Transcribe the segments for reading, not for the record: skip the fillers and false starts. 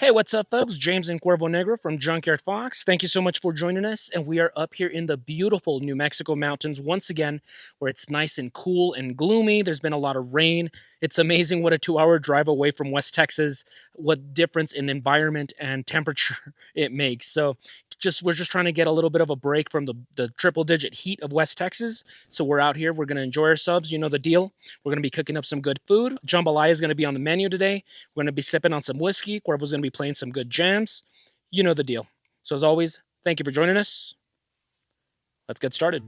Hey, what's up, folks? James and Cuervo Negro from Junkyard Fox. Thank you so much for joining us. And we are up here in the beautiful New Mexico mountains once again, where it's nice and cool and gloomy. There's been a lot of rain. It's amazing what a 2-hour drive away from West Texas, what difference in environment and temperature it makes. So we're just trying to get a little bit of a break from the triple digit heat of West Texas. So we're out here. We're going to enjoy ourselves. You know the deal. We're going to be cooking up some good food. Jambalaya is going to be on the menu today. We're going to be sipping on some whiskey. Cuervo's going to be playing some good jams. You know the deal. So as always, thank you for joining us. Let's get started.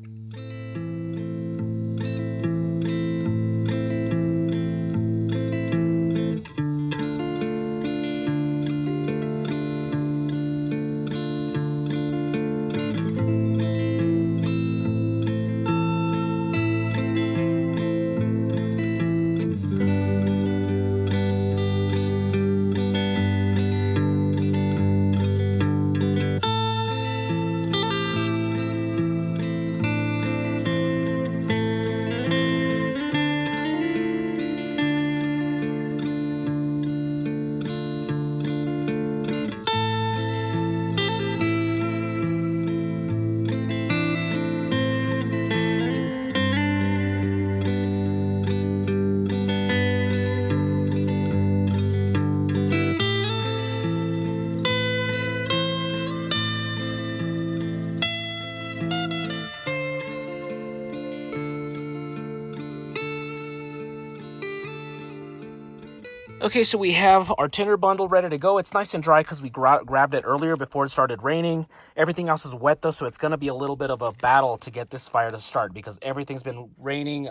Okay, so we have our tinder bundle ready to go. It's nice and dry because we grabbed it earlier before it started raining. Everything else is wet though, so it's going to be a little bit of a battle to get this fire to start because everything's been raining.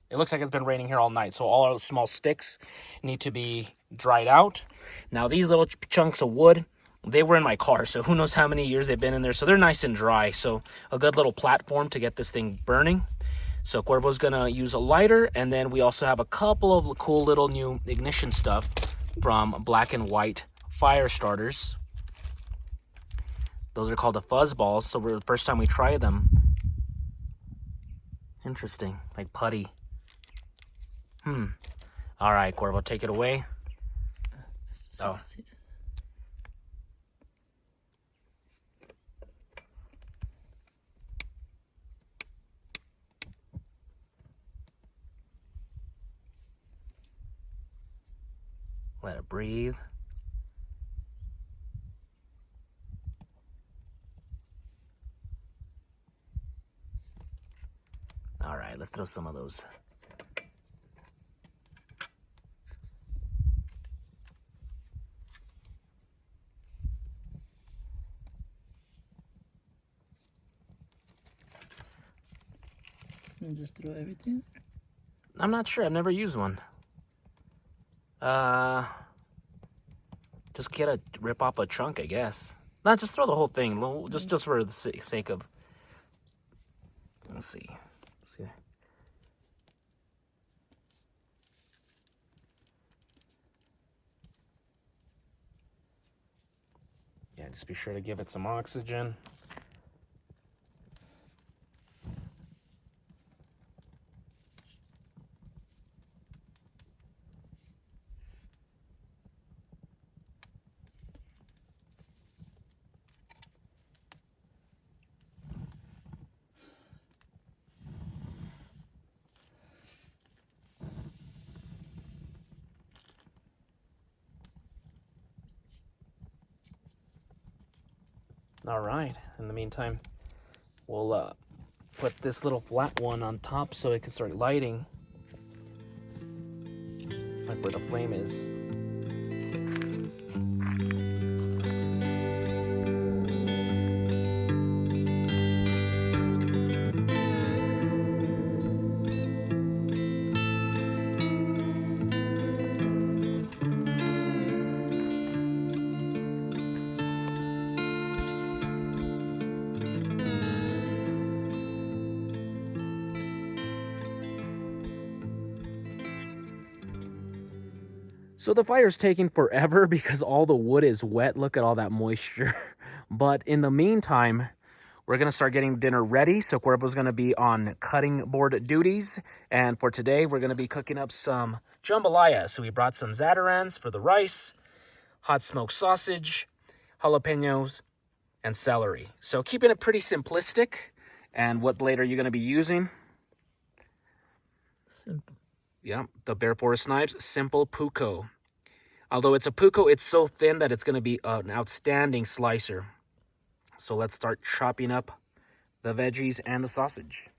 It looks like it's been raining here all night, so all our small sticks need to be dried out. Now, these little chunks of wood, they were in my car, so who knows how many years they've been in there. So they're nice and dry, so a good little platform to get this thing burning. So Cuervo's gonna use a lighter, and then we also have a couple of cool little new ignition stuff from Black and White fire starters. Those are called the fuzz balls, so the first time we try them. Interesting, like putty. All right, Cuervo, take it away. Oh. Let it breathe. All right, let's throw some of those. And just throw everything? I'm not sure. I've never used one. Just rip off a chunk, I guess. Not just throw the whole thing, just for the sake of. Let's see. Yeah, just be sure to give it some oxygen. All right, in the meantime, we'll put this little flat one on top so it can start lighting, like where the flame is. So the fire's taking forever because all the wood is wet. Look at all that moisture. But in the meantime, we're going to start getting dinner ready. So Cuervo's going to be on cutting board duties. And for today, we're going to be cooking up some jambalaya. So we brought some zatarans for the rice, hot smoked sausage, jalapenos, and celery. So keeping it pretty simplistic. And what blade are you going to be using? Simple. Yeah, the Bare Forest Knives Simple Puko. Although it's a Puko, it's so thin that it's going to be an outstanding slicer. So let's start chopping up the veggies and the sausage.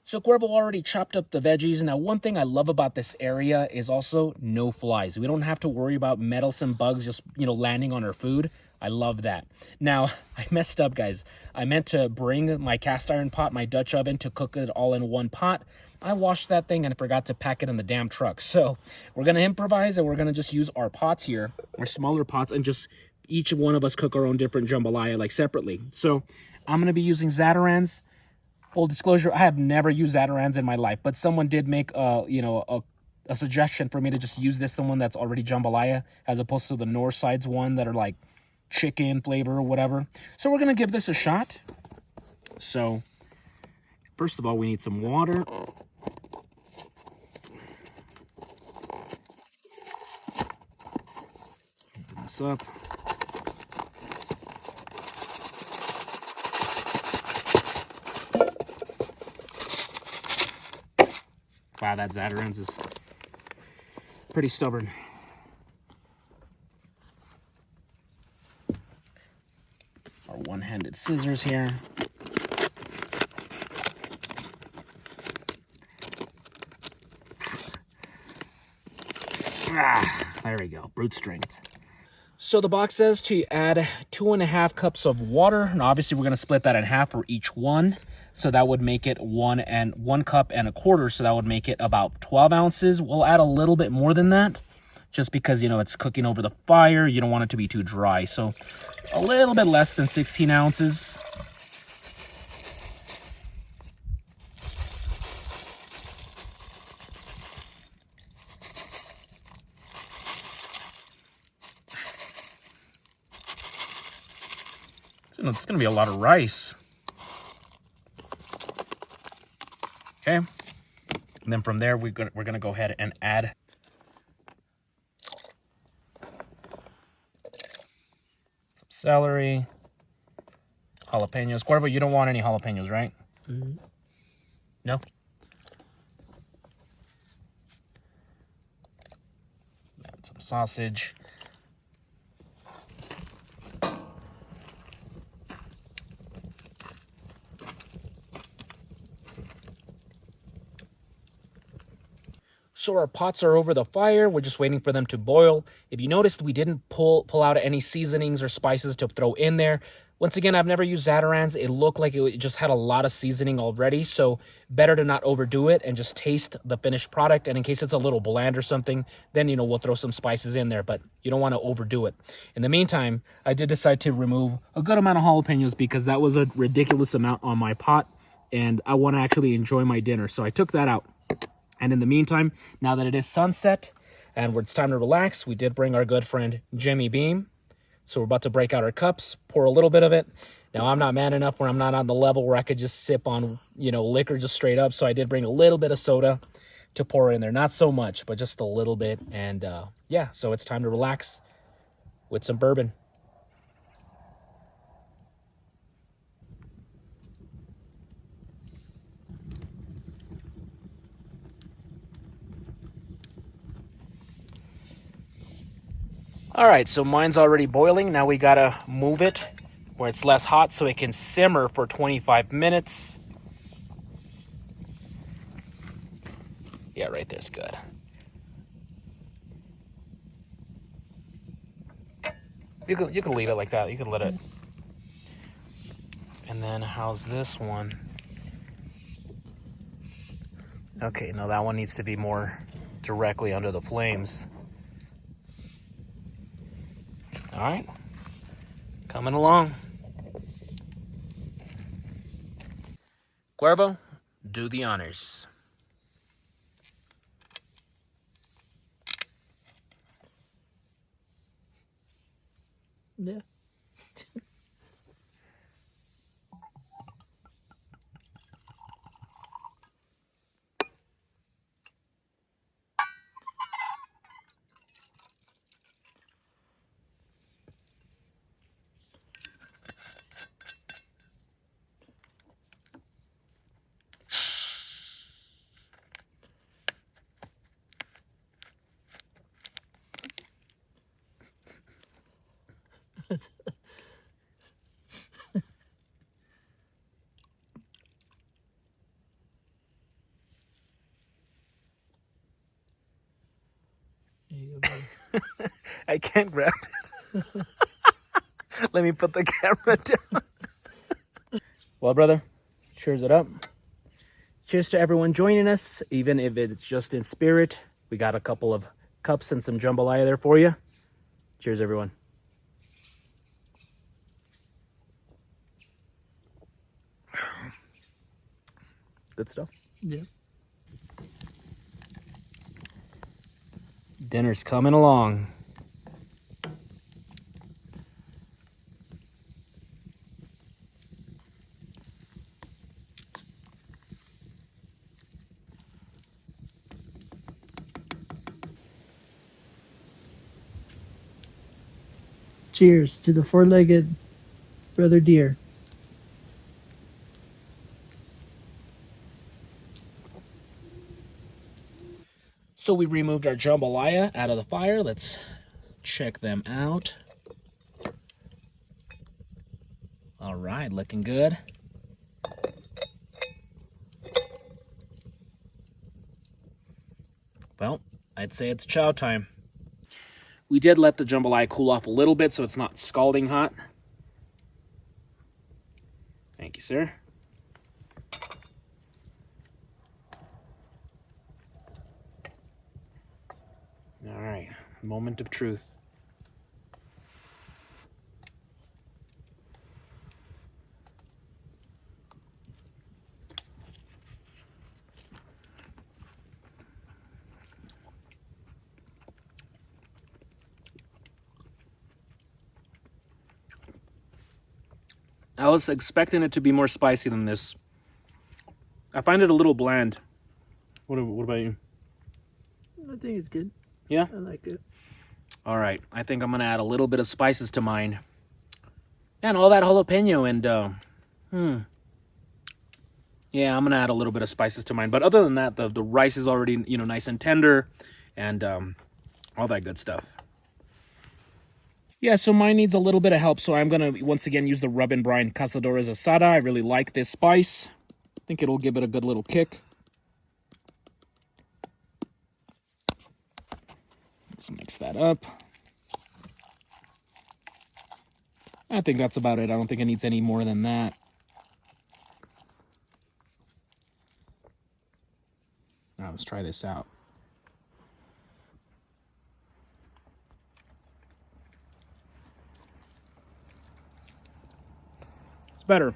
So Cuervo already chopped up the veggies. Now, one thing I love about this area is also no flies. We don't have to worry about meddlesome bugs just, landing on our food. I love that. Now, I messed up, guys. I meant to bring my cast iron pot, my Dutch oven, to cook it all in one pot. I washed that thing and I forgot to pack it in the damn truck. So we're going to improvise and we're going to just use our pots here, our smaller pots, and just each one of us cook our own different jambalaya, like separately. So I'm going to be using Zatarans. Full disclosure, I have never used Zatarans in my life, but someone did make a suggestion for me to just use the one that's already jambalaya, as opposed to the North Sides one that are like chicken flavor or whatever. So we're gonna give this a shot. So first of all, we need some water. Open this up. Wow, that Zatarans is pretty stubborn. Our one-handed scissors here. There we go, brute strength. So the box says to add 2.5 cups of water, and obviously we're going to split that in half for each one. So that would make it 1 cup and a quarter. So that would make it about 12 ounces. We'll add a little bit more than that, just because, it's cooking over the fire. You don't want it to be too dry. So a little bit less than 16 ounces. It's going to be a lot of rice. Okay. And then from there, we're going to go ahead and add some celery, jalapenos. Cuervo, you don't want any jalapenos, right? Mm-hmm. No? Add some sausage. So our pots are over the fire. We're just waiting for them to boil. If you noticed, we didn't pull out any seasonings or spices to throw in there. Once again, I've never used Zatarans. It looked like it just had a lot of seasoning already, so better to not overdo it and just taste the finished product. And in case it's a little bland or something, then, we'll throw some spices in there, but you don't want to overdo it. In the meantime, I did decide to remove a good amount of jalapenos because that was a ridiculous amount on my pot, and I want to actually enjoy my dinner, so I took that out. And in the meantime, now that it is sunset and it's time to relax, we did bring our good friend Jimmy Beam. So we're about to break out our cups, pour a little bit of it. Now, I'm not man enough where I'm not on the level where I could just sip on, liquor just straight up. So I did bring a little bit of soda to pour in there. Not so much, but just a little bit. And yeah, so it's time to relax with some bourbon. All right, so mine's already boiling. Now we gotta move it where it's less hot so it can simmer for 25 minutes. Yeah, right there's good. You can leave it like that. You can let it. And then how's this one? Okay, no, that one needs to be more directly under the flames. All right, coming along. Cuervo, do the honors. Yeah. There you go, buddy. I can't grab it. Let me put the camera down. Well, brother, cheers it up. Cheers to everyone joining us, even if it's just in spirit. We got a couple of cups and some jambalaya there for you. Cheers, everyone. Good stuff. Yeah. Dinner's coming along. Cheers to the four-legged brother deer. So we removed our jambalaya out of the fire. Let's check them out. All right, looking good. Well, I'd say it's chow time. We did let the jambalaya cool off a little bit so it's not scalding hot. Thank you, sir. All right, moment of truth. I was expecting it to be more spicy than this. I find it a little bland. What about you? I think it's good. Yeah? I like it. All right, I think I'm going to add a little bit of spices to mine. And all that jalapeno and, yeah, I'm going to add a little bit of spices to mine. But other than that, the rice is already, nice and tender and all that good stuff. Yeah, so mine needs a little bit of help, so I'm going to, once again, use the Rub and Brine Cazadores Asada. I really like this spice. I think it'll give it a good little kick. Let's mix that up. I think that's about it. I don't think it needs any more than that. Now let's try this out. It's better.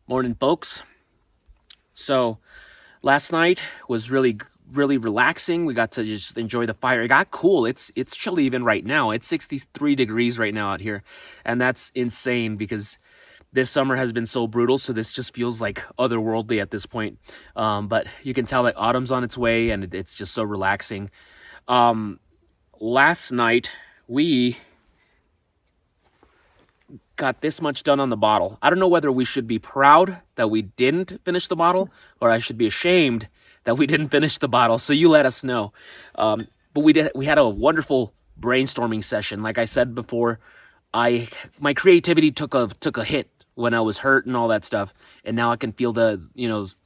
Morning, folks. So last night was really relaxing. We got to just enjoy the fire. It got cool. It's chilly even right now. It's 63 degrees right now out here, and that's insane because this summer has been so brutal. So this just feels like otherworldly at this point. But you can tell that autumn's on its way, and it's just so relaxing. Last night we got this much done on the bottle. I don't know whether we should be proud that we didn't finish the bottle, or I should be ashamed that we didn't finish the bottle. So you let us know. But we had a wonderful brainstorming session. Like I said before, my creativity took a hit when I was hurt and all that stuff, and now I can feel the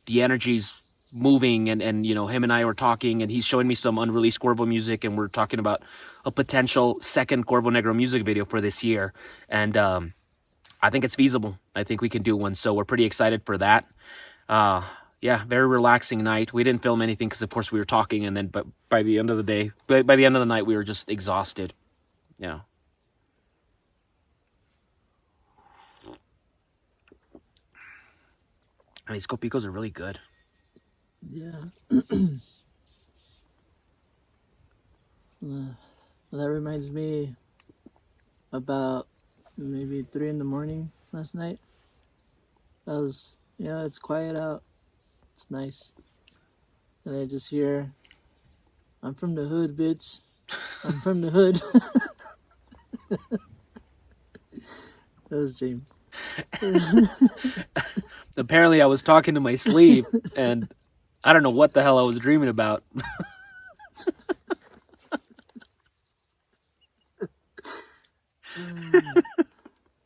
energies moving, and him and I were talking, and he's showing me some unreleased Cuervo music, and we're talking about a potential second Cuervo Negro music video for this year, and I think it's feasible. I think we can do one, so we're pretty excited for that. Yeah, very relaxing night. We didn't film anything because, of course, we were talking, and then but by the end of the night, we were just exhausted. Yeah. And these copicos are really good. Yeah. That reminds me about maybe 3 in the morning last night. It's quiet out. It's nice. And I just hear, "I'm from the hood, bitch. I'm from the hood." That was James. Apparently I was talking to my sleep, and I don't know what the hell I was dreaming about.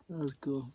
That was cool.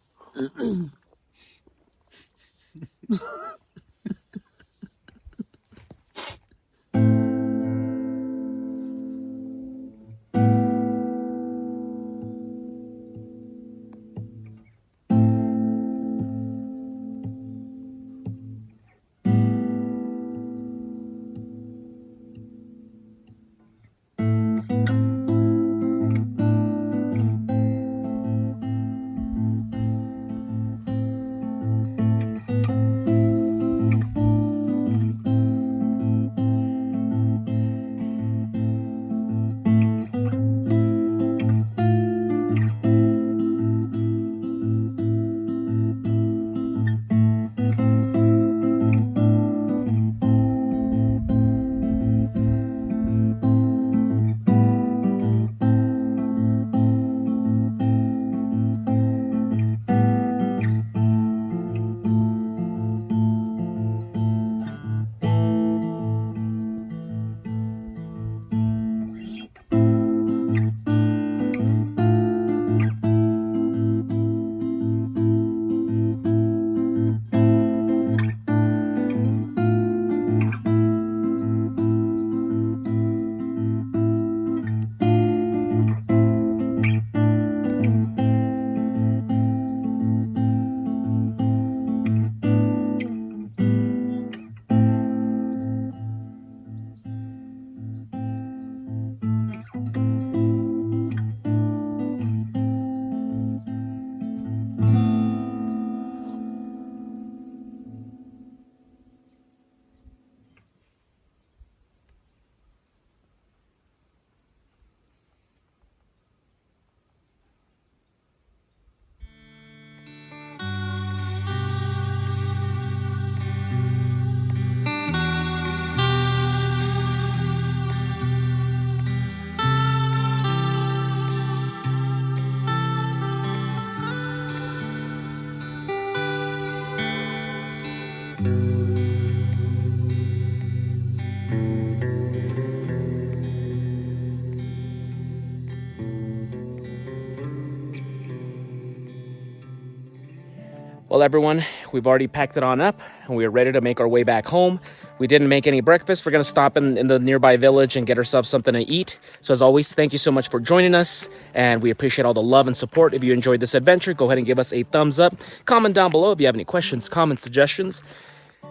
Well, everyone, we've already packed it on up, and we are ready to make our way back home. We didn't make any breakfast. We're going to stop in the nearby village and get ourselves something to eat. So as always, thank you so much for joining us, and we appreciate all the love and support. If you enjoyed this adventure, go ahead and give us a thumbs up. Comment down below if you have any questions, comments, suggestions,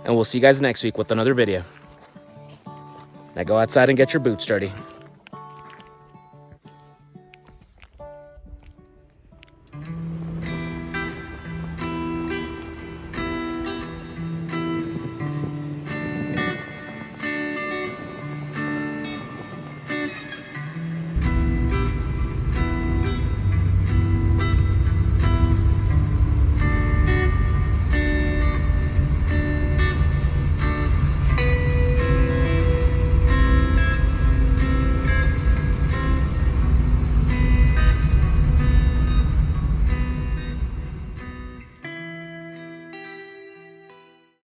and we'll see you guys next week with another video. Now go outside and get your boots dirty.